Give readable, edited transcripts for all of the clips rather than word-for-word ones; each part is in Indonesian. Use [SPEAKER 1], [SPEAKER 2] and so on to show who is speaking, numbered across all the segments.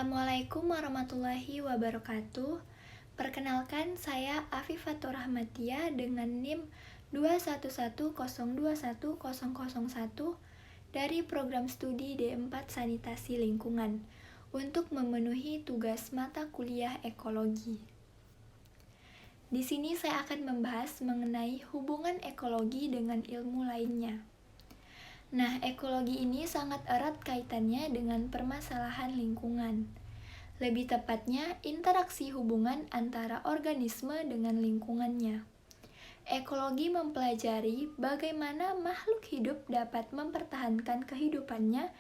[SPEAKER 1] Assalamualaikum warahmatullahi wabarakatuh. Perkenalkan, saya Afifatur Rahmatia dengan NIM 211021001 dari program studi D4 Sanitasi Lingkungan untuk memenuhi tugas mata kuliah ekologi. Di sini saya akan membahas mengenai hubungan ekologi dengan ilmu lainnya. Nah, ekologi ini sangat erat kaitannya dengan permasalahan lingkungan. Lebih tepatnya, interaksi hubungan antara organisme dengan lingkungannya. Ekologi mempelajari bagaimana makhluk hidup dapat mempertahankan kehidupannya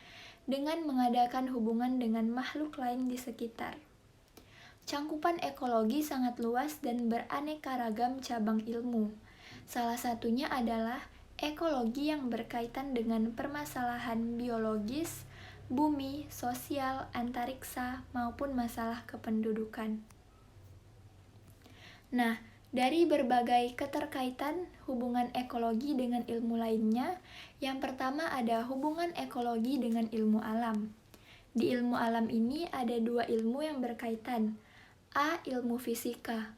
[SPEAKER 1] dengan mengadakan hubungan dengan makhluk lain di sekitar. Cangkupan ekologi sangat luas dan beraneka ragam cabang ilmu. Salah satunya adalah ekologi yang berkaitan dengan permasalahan biologis, bumi, sosial, antariksa, maupun masalah kependudukan. Nah, dari berbagai keterkaitan hubungan ekologi dengan ilmu lainnya, yang pertama ada hubungan ekologi dengan ilmu alam. Di ilmu alam ini ada dua ilmu yang berkaitan. A. Ilmu fisika.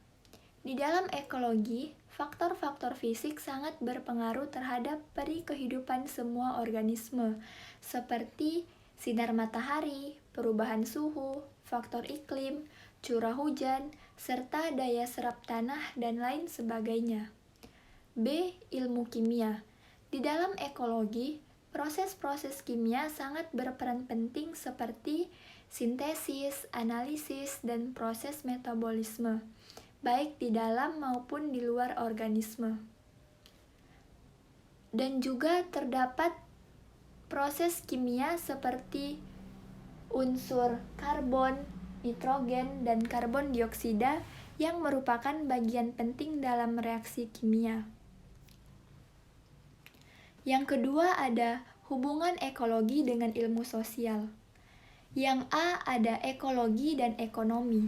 [SPEAKER 1] Di dalam ekologi, faktor-faktor fisik sangat berpengaruh terhadap peri kehidupan semua organisme, seperti sinar matahari, perubahan suhu, faktor iklim, curah hujan, serta daya serap tanah, dan lain sebagainya. B. Ilmu kimia. Di dalam ekologi, proses-proses kimia sangat berperan penting seperti sintesis, analisis, dan proses metabolisme, baik di dalam maupun di luar organisme. Dan juga terdapat proses kimia seperti unsur karbon, nitrogen, dan karbon dioksida yang merupakan bagian penting dalam reaksi kimia. Yang kedua ada hubungan ekologi dengan ilmu sosial. Yang A ada ekologi dan ekonomi.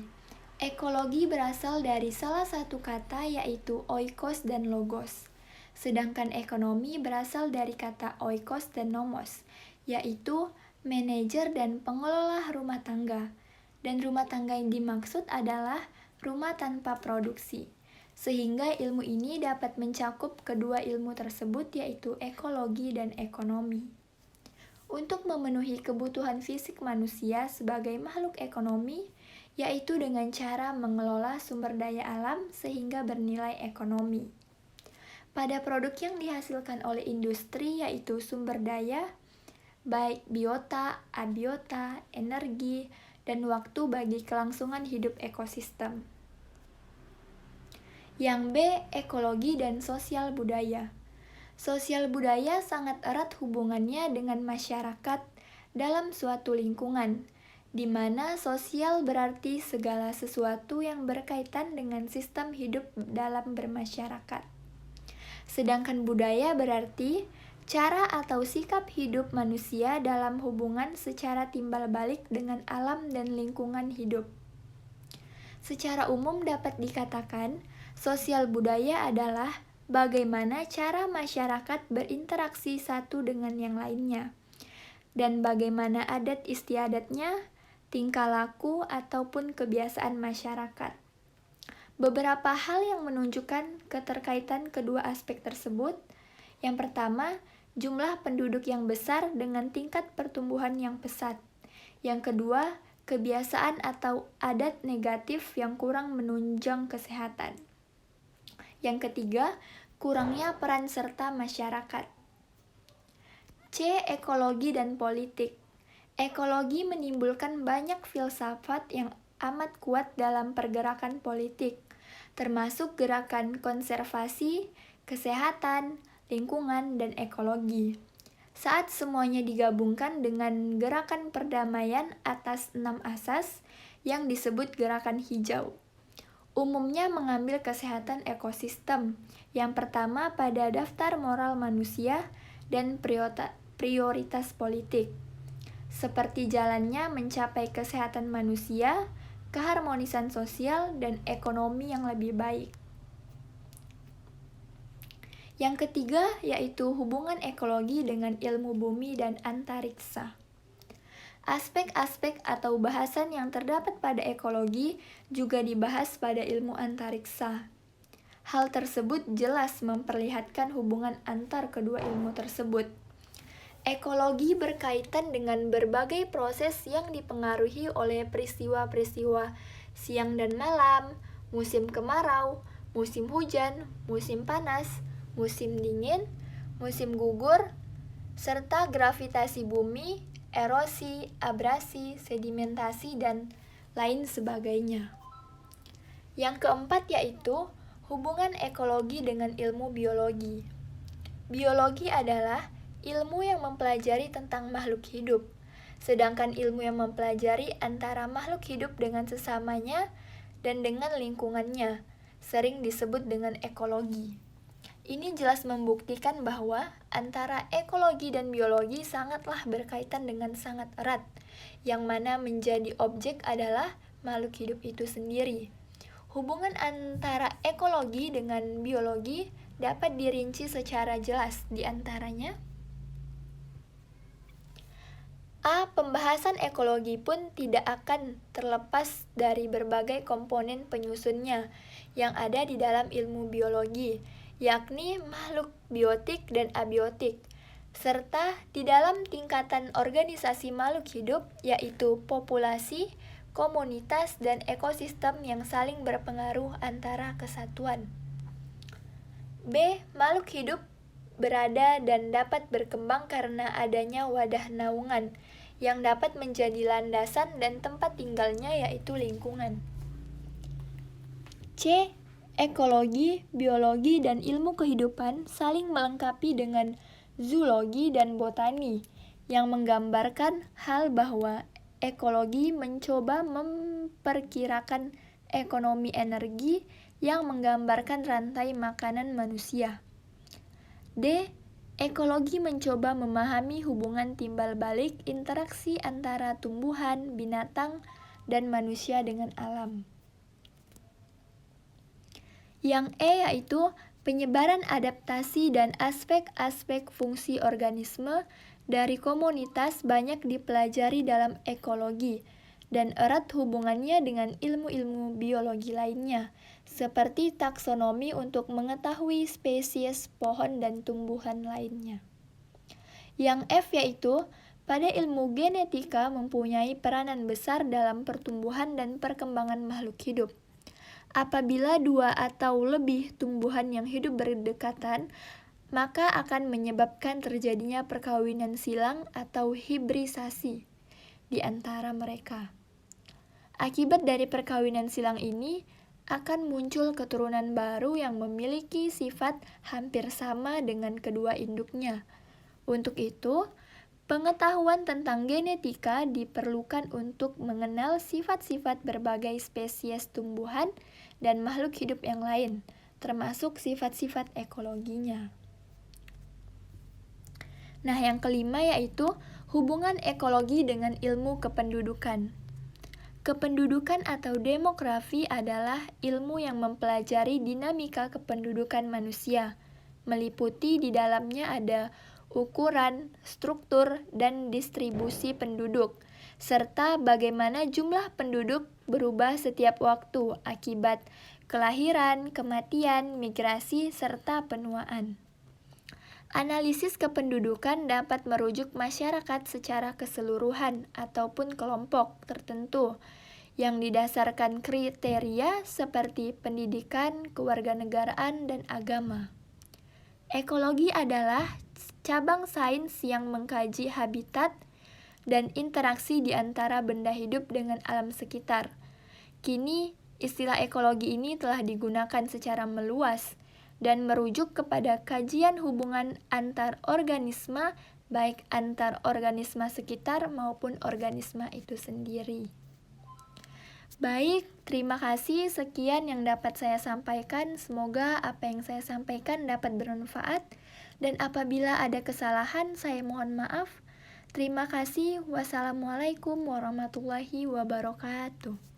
[SPEAKER 1] Ekologi berasal dari salah satu kata yaitu oikos dan logos. Sedangkan ekonomi berasal dari kata oikos dan nomos, yaitu manajer dan pengelola rumah tangga. Dan rumah tangga yang dimaksud adalah rumah tanpa produksi. Sehingga ilmu ini dapat mencakup kedua ilmu tersebut yaitu ekologi dan ekonomi. Untuk memenuhi kebutuhan fisik manusia sebagai makhluk ekonomi, yaitu dengan cara mengelola sumber daya alam sehingga bernilai ekonomi. Pada produk yang dihasilkan oleh industri yaitu sumber daya, baik biota, abiota, energi, dan waktu bagi kelangsungan hidup ekosistem. Yang B. Ekologi dan sosial budaya. Sosial budaya sangat erat hubungannya dengan masyarakat dalam suatu lingkungan, di mana sosial berarti segala sesuatu yang berkaitan dengan sistem hidup dalam bermasyarakat. Sedangkan budaya berarti cara atau sikap hidup manusia dalam hubungan secara timbal balik dengan alam dan lingkungan hidup. Secara umum dapat dikatakan, sosial budaya adalah bagaimana cara masyarakat berinteraksi satu dengan yang lainnya, dan bagaimana adat istiadatnya, tingkah laku, ataupun kebiasaan masyarakat. Beberapa hal yang menunjukkan keterkaitan kedua aspek tersebut. Yang pertama, jumlah penduduk yang besar dengan tingkat pertumbuhan yang pesat. Yang kedua, kebiasaan atau adat negatif yang kurang menunjang kesehatan. Yang ketiga, kurangnya peran serta masyarakat. C. Ekologi dan politik. Ekologi menimbulkan banyak filsafat yang amat kuat dalam pergerakan politik, termasuk gerakan konservasi, kesehatan, lingkungan, dan ekologi. Saat semuanya digabungkan dengan gerakan perdamaian atas 6 asas yang disebut gerakan hijau. Umumnya mengambil kesehatan ekosistem, yang pertama pada daftar moral manusia dan prioritas politik, seperti jalannya mencapai kesehatan manusia, keharmonisan sosial, dan ekonomi yang lebih baik. Yang ketiga yaitu hubungan ekologi dengan ilmu bumi dan antariksa. Aspek-aspek atau bahasan yang terdapat pada ekologi juga dibahas pada ilmu antariksa. Hal tersebut jelas memperlihatkan hubungan antar kedua ilmu tersebut. Ekologi berkaitan dengan berbagai proses yang dipengaruhi oleh peristiwa-peristiwa siang dan malam, musim kemarau, musim hujan, musim panas, musim dingin, musim gugur, serta gravitasi bumi, erosi, abrasi, sedimentasi, dan lain sebagainya. Yang keempat yaitu hubungan ekologi dengan ilmu biologi. Biologi adalah ilmu yang mempelajari tentang makhluk hidup, sedangkan ilmu yang mempelajari antara makhluk hidup dengan sesamanya dan dengan lingkungannya, sering disebut dengan ekologi. Ini jelas membuktikan bahwa antara ekologi dan biologi sangatlah berkaitan dengan sangat erat, yang mana menjadi objek adalah makhluk hidup itu sendiri. Hubungan antara ekologi dengan biologi dapat dirinci secara jelas di antaranya. Pembahasan ekologi pun tidak akan terlepas dari berbagai komponen penyusunnya yang ada di dalam ilmu biologi, yakni makhluk biotik dan abiotik, serta di dalam tingkatan organisasi makhluk hidup, yaitu populasi, komunitas, dan ekosistem yang saling berpengaruh antara kesatuan. B. Makhluk hidup berada dan dapat berkembang karena adanya wadah naungan yang dapat menjadi landasan dan tempat tinggalnya, yaitu lingkungan. C. Ekologi, biologi, dan ilmu kehidupan saling melengkapi dengan zoologi dan botani yang menggambarkan hal bahwa ekologi mencoba memperkirakan ekonomi energi yang menggambarkan rantai makanan manusia. D. Ekologi mencoba memahami hubungan timbal balik interaksi antara tumbuhan, binatang, dan manusia dengan alam. Yang E yaitu penyebaran adaptasi dan aspek-aspek fungsi organisme dari komunitas banyak dipelajari dalam ekologi dan erat hubungannya dengan ilmu-ilmu biologi lainnya, seperti taksonomi untuk mengetahui spesies pohon dan tumbuhan lainnya. Yang F yaitu pada ilmu genetika mempunyai peranan besar dalam pertumbuhan dan perkembangan makhluk hidup. Apabila dua atau lebih tumbuhan yang hidup berdekatan, maka akan menyebabkan terjadinya perkawinan silang atau hibrisasi di antara mereka. Akibat dari perkawinan silang ini, akan muncul keturunan baru yang memiliki sifat hampir sama dengan kedua induknya. Untuk itu, pengetahuan tentang genetika diperlukan untuk mengenal sifat-sifat berbagai spesies tumbuhan dan makhluk hidup yang lain, termasuk sifat-sifat ekologinya. Nah, yang kelima yaitu hubungan ekologi dengan ilmu kependudukan. Kependudukan atau demografi adalah ilmu yang mempelajari dinamika kependudukan manusia, meliputi di dalamnya ada ukuran, struktur, dan distribusi penduduk, serta bagaimana jumlah penduduk berubah setiap waktu akibat kelahiran, kematian, migrasi, serta penuaan. Analisis kependudukan dapat merujuk masyarakat secara keseluruhan ataupun kelompok tertentu yang didasarkan kriteria seperti pendidikan, kewarganegaraan, dan agama. Ekologi adalah cabang sains yang mengkaji habitat dan interaksi di antara benda hidup dengan alam sekitar. Kini, istilah ekologi ini telah digunakan secara meluas dan merujuk kepada kajian hubungan antar organisme, baik antar organisme sekitar maupun organisme itu sendiri. Baik, terima kasih. Sekian yang dapat saya sampaikan. Semoga apa yang saya sampaikan dapat bermanfaat. Dan apabila ada kesalahan, saya mohon maaf. Terima kasih. Wassalamualaikum warahmatullahi wabarakatuh.